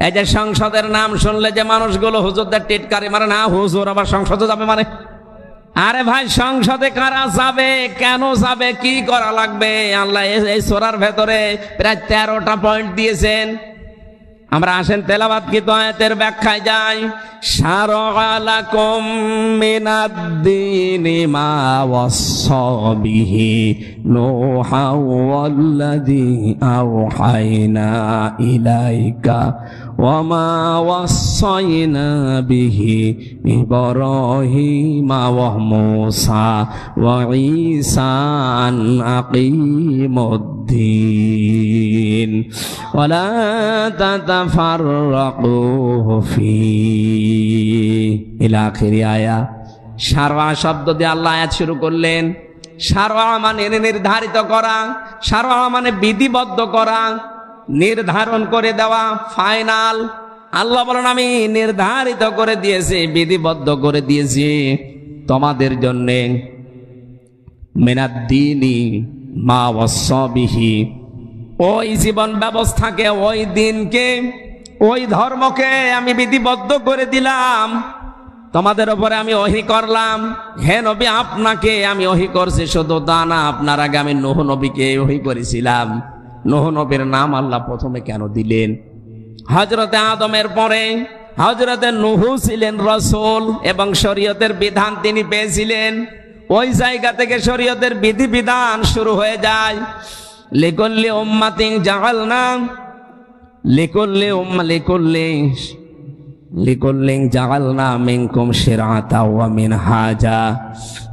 এই যে সংসদের নাম শুনলে যে মানুষগুলো হুজুরদের টিটকারি মারে, না হুজুর আবার সংসদে যাবে মানে? আরে ভাই, সংসদে কারা যাবে, কেন যাবে, কি করা লাগবে? আল্লাহ এই সূরার ভেতরে প্রায় 13টা পয়েন্ট দিয়েছেন। আমরা আসেন তেলাওয়াতকৃত আয়াতের ব্যাখ্যায় যাই। শারআ লাকুম মিনাদ-দীনি মা ওয়াসসা বিহি নূহা ওয়াল্লাযী আওহায়না ইলাইকা ওয়া মা ওয়াসাইনা বিহি ইব্রাহিমা ওয়া মূসা ওয়া ঈসা আন আকিমুদ-দীন ওয়া লা তাতাফাররাকু ফীহি ইলা আখিরি আয়া। শারআ শব্দ দিয়ে আল্লাহ আয়াত শুরু করলেন। শারআ মানে নির্ধারিত করা, শারআ মানে বিধিবদ্ধ করা, নির্ধারণ করে দেওয়া, ফাইনাল। আল্লাহ বলেন আমি নির্ধারিত করে দিয়েছি, বিধিবদ্ধ করে দিয়েছি তোমাদের জন্যে। মিনাদ-দীনি মা ওয়াসসা বিহি, ওই জীবন ব্যবস্থাকে, ওই দিনকে, ওই ধর্মকে আমি বিধিবদ্ধ করে দিলাম, তোমাদের উপরে আমি ওহী করলাম। হে নবী, আপনাকে আমি ওহী করছি, শুধু তা না, আপনার আগে আমি নূহ নবীকে ওহী করেছিলাম। নূহ নবীর নাম আল্লাহ প্রথমে কেন দিলেন? হযরতে আদমের পরে হযরতে নূহ ছিলেন রাসূল এবং শরীয়তের বিধান তিনি পেয়েছিলেন। ওই জায়গা থেকে শরীয়তের বিধিবিধান শুরু হয়ে যায়। লিকুল্লি উম্মাতিন জাআলনা লিকুল্লি জাআলনা মিনকুম শিরআতাও ওয়া মিনহাজা,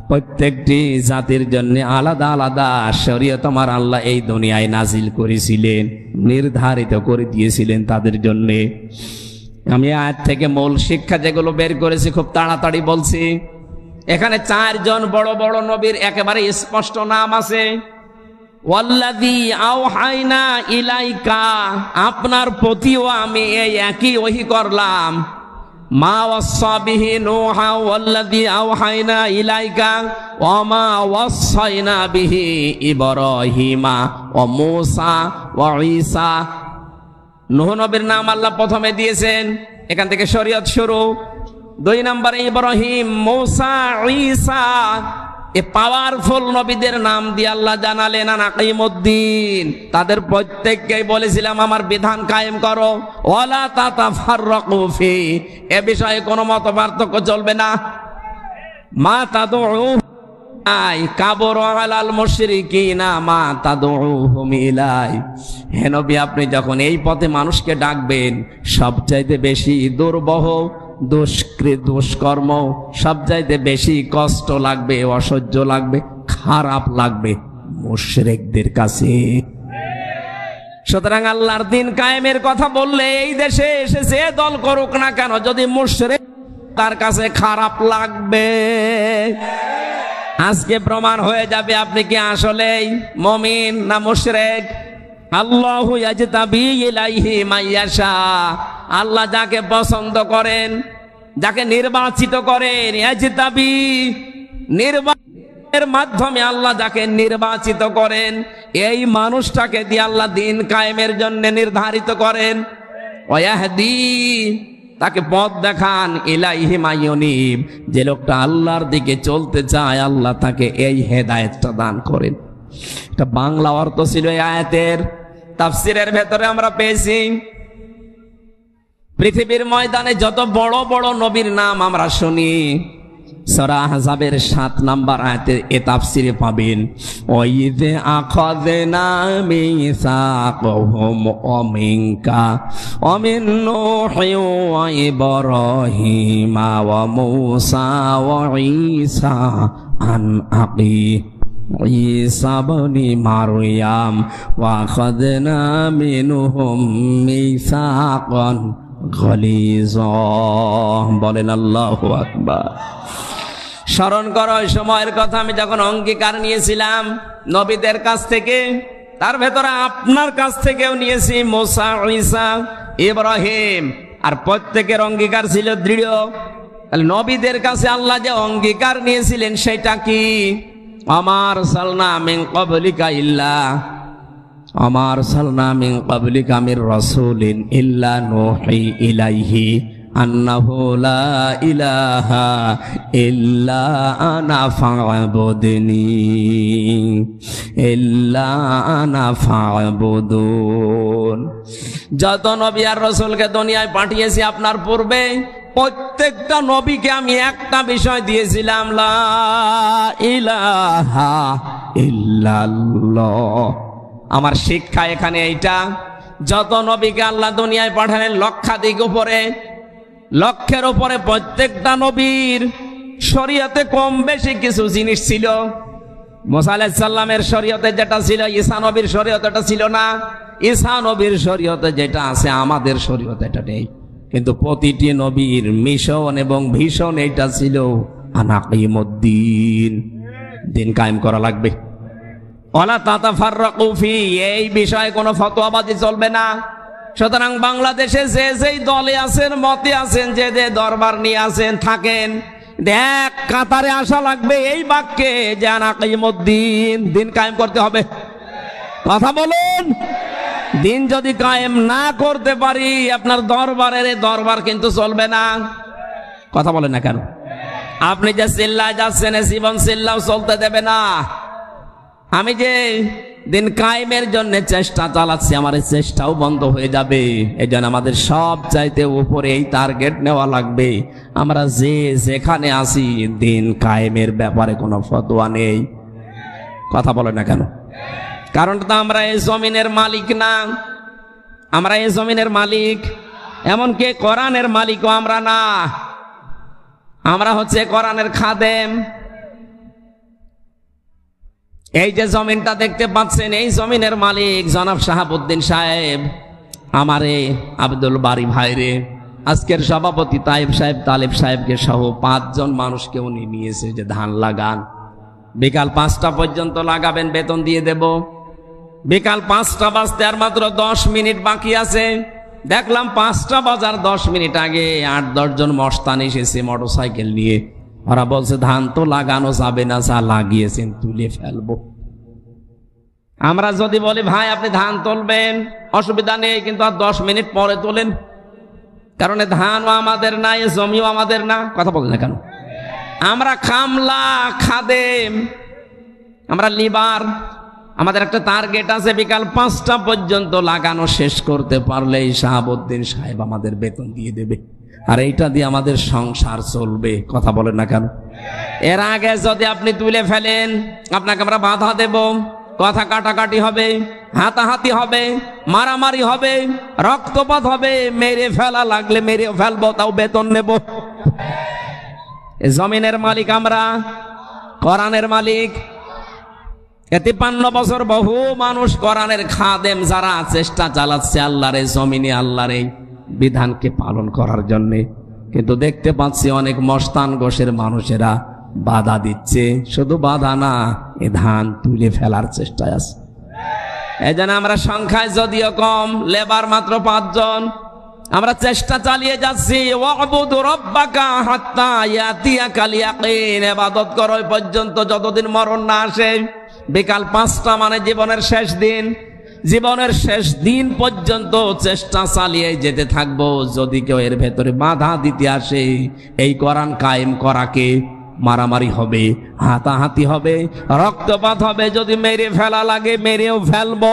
প্রত্যেকটি জাতির জন্য আলাদা আলাদা শরীয়ত আমার আল্লাহ এই দুনিয়ায় নাজিল করেছিলেন, নির্ধারিত করে দিয়েছিলেন তাদের জন্য। আমি আয়াত থেকে মূল শিক্ষা যেগুলো বের করেছি খুব তাড়াতাড়ি বলছি। এখানে 4 জন বড় বড় নবীর একেবারে স্পষ্ট নাম আছে। ওয়াল্লাযী আওহায়না ইলাইকা, আপনার প্রতিও আমি এই একই ওহী করলাম। মা ওয়াসসা বিহি নূহা ওয়াল্লাযী আওহায়না ইলাইকা ওয়া মা ওয়াসাইনা বিহি ইব্রাহিমা ওয়া মূসা ওয়া ঈসা। নূহ নবীর নাম আল্লাহ প্রথমে দিয়েছেন, এখান থেকে শরীয়ত শুরু। 2 নম্বরে ইব্রাহিম, মূসা, ঈসা, এই পাওয়ারফুল নবীদের নাম দিয়ে আল্লাহ জানালেন আন আকিমুদ্দিন, তাদের প্রত্যেককেই বলেছিলাম আমার বিধান কায়েম করো। ওয়ালা তাতাফাররাকু ফি, এ বিষয়ে কোনো মত পার্থক্য চলবে না। মা তাদউ আই কাবর আলাল মুশরিকিনা মা তাদউহুম ইলাই, হে নবী আপনি যখন এই পথে মানুষকে ডাকবেন, সবচাইতে বেশি দুর্বহ, দুষ্কর্ম, সবচাইতে বেশি কষ্ট লাগবে, অসহ্য লাগবে, খারাপ লাগবে মুশরিকদের কাছে। সুতরাং আল্লাহর দিন কায়েমের কথা বললে এই দেশে এসে যে দল করুক না কেন, যদি মুশরিক তার কাছে খারাপ লাগবে। আজকে প্রমাণ হয়ে যাবে আপনি কি আসলেই মুমিন না মুশরিক। আল্লাহু ইয়াজতাবি ইলাইহি মাইয়াশা, আল্লাহ যাকে পছন্দ করেন, যাকে নির্বাচিত করেন, ইয়াজতাবি, নির্বাচনের মাধ্যমে আল্লাহ যাকে নির্বাচিত করেন, এই মানুষটাকে দিয়ে আল্লাহ দিন কায়েমের জন্য নির্ধারিত করেন। ওয়াহদি, তাকে পথ দেখান। ইলাইহি মাইয়ুনিব, যে লোকটা আল্লাহর দিকে চলতে চায় আল্লাহ তাকে এই হেদায়েতটা দান করেন। এটা বাংলা অর্থ ছিল এই আয়াতের। তাফসীরের ভেতরে আমরা পেয়েছি পৃথিবীর ময়দানে যত বড় বড় নবীর নাম আমরা শুনি, সূরা আহজাবের 7 নম্বর আয়াতে এ তাফসীরে পাবেন। ওয়াইযে আখাযনা মিসাকাহুম ওয়া মিনকা ওয়া মিন নূহি ওয়া ইব্রাহিমা ওয়া মূসা ওয়া ঈসা আন আকি ঈসা ইবনে মারইয়াম ওয়া আখাযনা মিনহুম মিসাকান গালিযা। বলেন আল্লাহু আকবার। স্মরণ করো ওই সময়ের কথা, আমি যখন অঙ্গীকার নিয়েছিলাম নবীদের কাছ থেকে, তার ভেতরে আপনার কাছ থেকেও নিয়েছি, মূসা, ঈসা, ইব্রাহিম, আর প্রত্যেকের অঙ্গীকার ছিল দৃঢ়। তাহলে নবীদের কাছে আল্লাহ যে অঙ্গীকার নিয়েছিলেন সেটা কি? আমার সালনা মিন ক্বাবলিকা ইল্লা, আমার সালনা মিন ক্বাবলিকা মির রাসূলিন ইল্লা নূহি ইলাইহি আন্নাহু লা ইলাহা ইল্লা আনা ফা'বুদনি ইল্লা আনা ফা'বুদুন। যত নবী আর রাসূলকে দুনিয়ায় পাঠিয়েছি আপনার পূর্বে, প্রত্যেকটা নবীকে আমি একটা বিষয় দিয়েছিলাম, লা ইলাহা ইল্লাল্লাহ। আমার শিক্ষা এখানে এইটা, যত নবীকে আল্লাহ দুনিয়ায় পাঠালেন লক্ষাধিক উপরে, লক্ষের উপরে, প্রত্যেকটা নবীর শরীয়তে কম বেশি কিছু জিনিস ছিল। মুসা আলাইহিস সালামের শরীয়তে যেটা ছিল ঈসা নবীর শরীয়তে এটা ছিল না, ঈসা নবীর শরীয়তে যেটা আছে আমাদের শরীয়তে এটা নেই। কিন্তু প্রতিটি নবীর মিশন এবং ভীষণ এইটা ছিল, আনাকিমুদ্দিন, দিন কায়েম করা লাগবে। ওয়ালা তাতাফাররাকু ফি, এই বিষয়ে কোনো ফতোয়াবাজি চলবে না। সুতরাং বাংলাদেশে যে যেই দলে আছেন, মতে আছেন, যে যে দরবার নিয়ে আছেন থাকেন, এক কাতারে আসা লাগবে এই বাক্যে যে আনাকিমুদ্দিন, দিন কায়েম করতে হবে। কথা বলুন। দিন যদি কায়েম না করতে পারি, আপনার দরবারের দরবার কিন্তু চলবে না। কথা বলেন না কেন? আপনি যে চিল্লায় যাচ্ছেন, জীবন চিল্লাও চলতে দেবে না। আমি যে দিন কায়েমের জন্য চেষ্টা চালাচ্ছি, আমার এই চেষ্টাও বন্ধ হয়ে যাবে। এই জন্য আমাদের সব চাইতে উপরে এই টার্গেট নেওয়া লাগবে, আমরা যে যেখানে আসি দিন কায়েমের ব্যাপারে কোনো ফতোয়া নেই। কথা বলে না কেন? কারণ তো আমরা এই জমিনের মালিক না, আমরা এই জমিনের মালিক, এমনকি কোরআনের মালিকও আমরা না, আমরা হচ্ছে কোরআনের খাদেম। এই যে জমিনটা দেখতে পাচ্ছেন, এই জমিনের মালিক জনাব শাহাবুদ্দিন সাহেব, আমারে আব্দুল বারি ভাইরে, আজকের সভাপতি তাইব সাহেব, তালেব সাহেবকে সহ 5 জন মানুষকে উনি নিয়েছে যে ধান লাগান, বিকাল 5টা পর্যন্ত লাগাবেন, বেতন দিয়ে দেব। বিকাল 5টা বাজতে আর মাত্র 10 মিনিট বাকি আছে। দেখলাম 5টা বাজার 10 মিনিট আগে 8-10 জন মস্তান এসেছে মোটরসাইকেল নিয়ে। ওরা বলছে ধান তো লাগানো যাবে না, যা লাগিয়েছেন তুলে ফেলবো। আমরা যদি বলি ভাই আপনি ধান তুলবেন, অসুবিধা নেই, কিন্তু আর 10 মিনিট পরে তোলেন, কারণ ধানও আমাদের না, এ জমিও আমাদের না। কথা বলেন না কেন? আমরা কামলা, খাদেম, আমরা লিবার। আমাদের একটা টার্গেট আছে, বিকাল 5টা পর্যন্ত লাগানো শেষ করতে পারলেই শাহাবুদ্দিন সাহেব আমাদের বেতন দিয়ে দেবে, আর এইটা দিয়ে আমাদের সংসার চলবে। কথা বলেন না কেন? এর আগে যদি আপনি তুলে ফেলেন, আপনাকে আমরা বাধা দেব, কথা কাটাকাটি হবে, হাতাহাতি হবে, মারামারি হবে, রক্তপাত হবে, মেরে ফেলা লাগলে মেরেও ফেলবো, তাও বেতন নেব। জমিনের মালিক আমরা, কোরআনের মালিক। 53 বছর বহু মানুষ কোরআনের খাদেম, যারা চেষ্টা চালাচ্ছে আল্লাহর এই জমিনে আল্লাহর এই বিধানকে পালন করার জন্য। কিন্তু দেখতে পাচ্ছি অনেক মস্তান গোশের মানুষেরা বাধা দিচ্ছে। শুধু বাধা না, এ ধান তুলে ফেলার চেষ্টায় আছে। এই জন্য আমরা সংখ্যায় যদিও কম, লেবার মাত্র 5 জন, আমরা চেষ্টা চালিয়ে যাচ্ছি। ওয়াবুদু রাব্বাকা হাত্তা ইয়াতিয়াকাল ইয়াকিন, ইবাদত করো ওই পর্যন্ত যতদিন মরণ না আসে। বিকাল 5টা মানে জীবনের শেষ দিন, জীবনের শেষ দিন পর্যন্ত চেষ্টা চালিয়ে যেতে থাকবো। যদি কেউ এর ভেতরে বাধা দিতে আসে, এই কোরআন কায়েম করাকে, মারামারি হবে, হাতাহাতি হবে, রক্তপাত হবে, যদি মেরে ফেলা লাগে মেরেও ফেলবো।